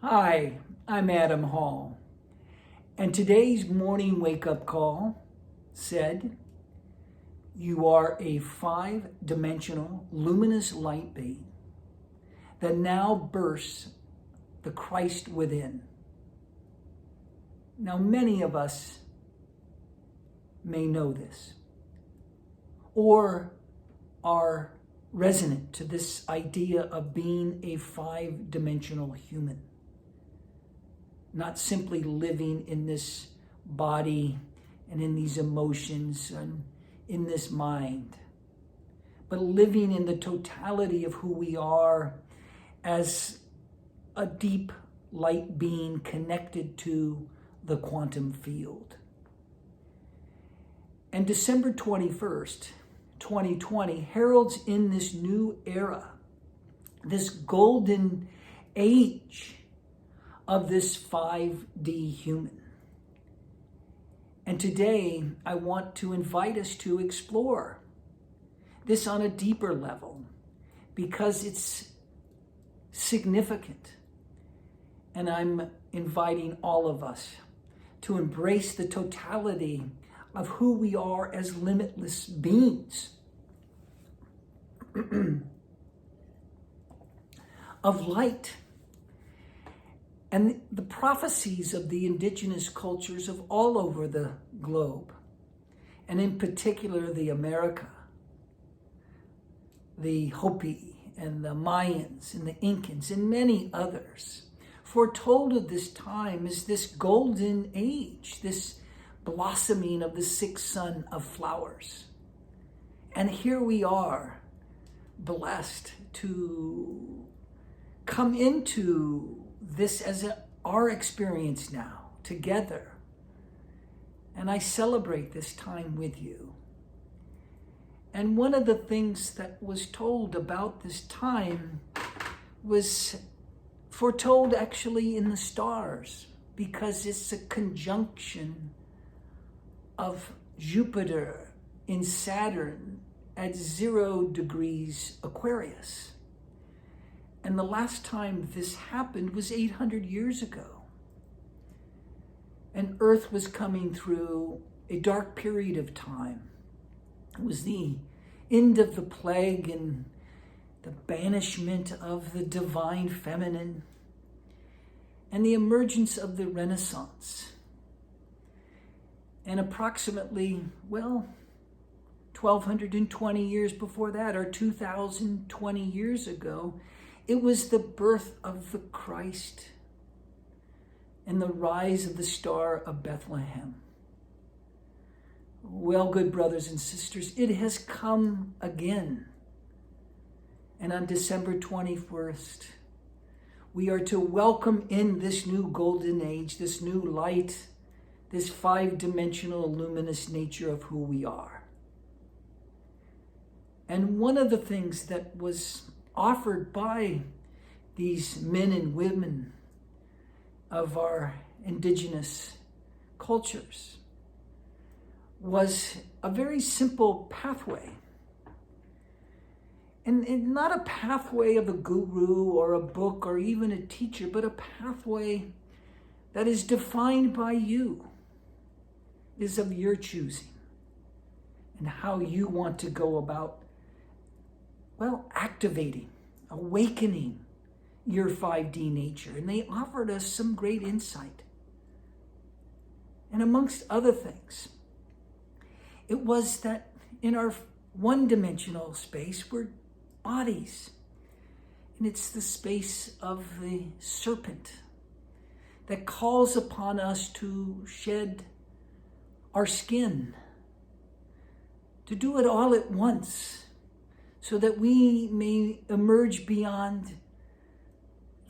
Hi, I'm Adam Hall, and today's morning wake-up call said, you are a 5-dimensional luminous light being that now bursts the Christ within. Now, many of us may know this or are resonant to this idea of being a 5-dimensional human. Not simply living in this body and in these emotions and in this mind, but living in the totality of who we are as a deep light being connected to the quantum field. And December 21st, 2020 heralds in this new era, this golden age of this 5D human. And today, I want to invite us to explore this on a deeper level because it's significant. And I'm inviting all of us to embrace the totality of who we are as limitless beings, of light. And the prophecies of the indigenous cultures of all over the globe, and in particular the America, the Hopi and the Mayans and the Incans and many others, foretold of this time as this golden age, this blossoming of the sixth sun of flowers. And here we are, blessed to come into this as our experience now together. And I celebrate this time with you. And one of the things that was told about this time was foretold actually in the stars, because it's a conjunction of Jupiter in Saturn at 0 degrees Aquarius. And the last time this happened was 800 years ago. And Earth was coming through a dark period of time. It was the end of the plague and the banishment of the divine feminine and the emergence of the Renaissance. And approximately, 1,220 years before that, or 2,020 years ago, it was the birth of the Christ and the rise of the Star of Bethlehem. Well, good brothers and sisters, it has come again. And on December 21st, we are to welcome in this new golden age, this new light, this 5-dimensional luminous nature of who we are. And one of the things that was offered by these men and women of our indigenous cultures was a very simple pathway. And not a pathway of a guru or a book or even a teacher, but a pathway that is defined by you, is of your choosing, and how you want to go about activating, awakening your 5D nature. And they offered us some great insight. And amongst other things, it was that in our one-dimensional space, we're bodies. And it's the space of the serpent that calls upon us to shed our skin, to do it all at once, so that we may emerge beyond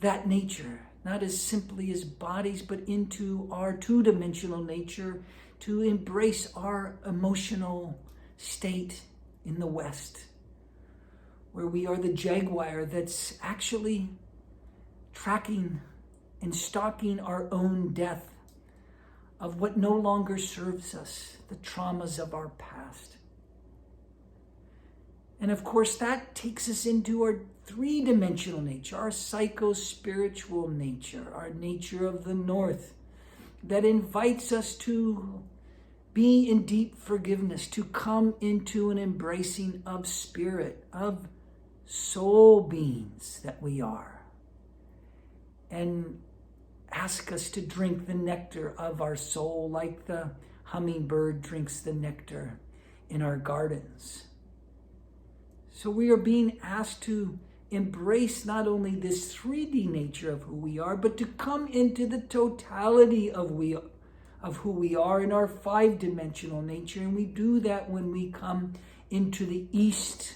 that nature, not as simply as bodies, but into our 2-dimensional nature, to embrace our emotional state in the West, where we are the jaguar that's actually tracking and stalking our own death of what no longer serves us, the traumas of our past. And of course, that takes us into our three-dimensional nature, our psycho-spiritual nature, our nature of the North, that invites us to be in deep forgiveness, to come into an embracing of spirit, of soul beings that we are, and ask us to drink the nectar of our soul like the hummingbird drinks the nectar in our gardens. So we are being asked to embrace not only this 3D nature of who we are, but to come into the totality of who we are in our 5-dimensional nature. And we do that when we come into the East.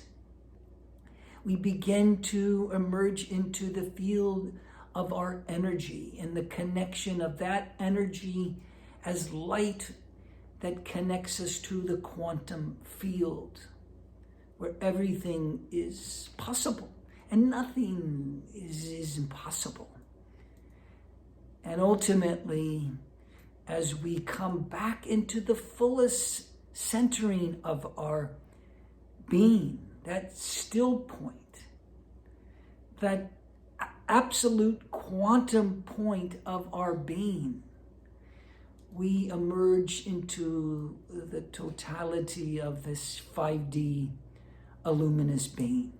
We begin to emerge into the field of our energy and the connection of that energy as light that connects us to the quantum field, where everything is possible and nothing is impossible. And ultimately, as we come back into the fullest centering of our being, that still point, that absolute quantum point of our being, we emerge into the totality of this 5D luminous being.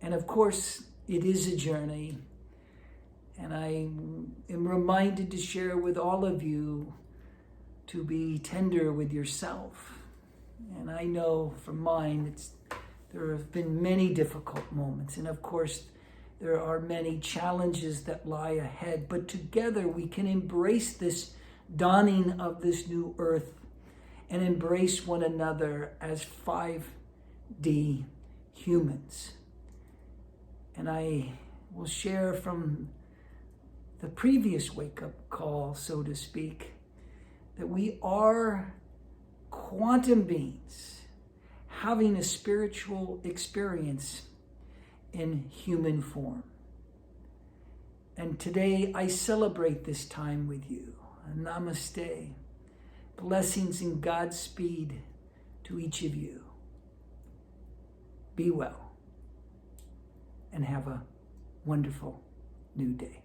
And of course, it is a journey. And I am reminded to share with all of you to be tender with yourself. And I know from mine, there have been many difficult moments. And of course, there are many challenges that lie ahead. But together we can embrace this dawning of this new earth and embrace one another as 5D humans. And I will share from the previous wake-up call, so to speak, that we are quantum beings having a spiritual experience in human form. And today I celebrate this time with you. Namaste. Blessings and Godspeed to each of you. Be well and have a wonderful new day.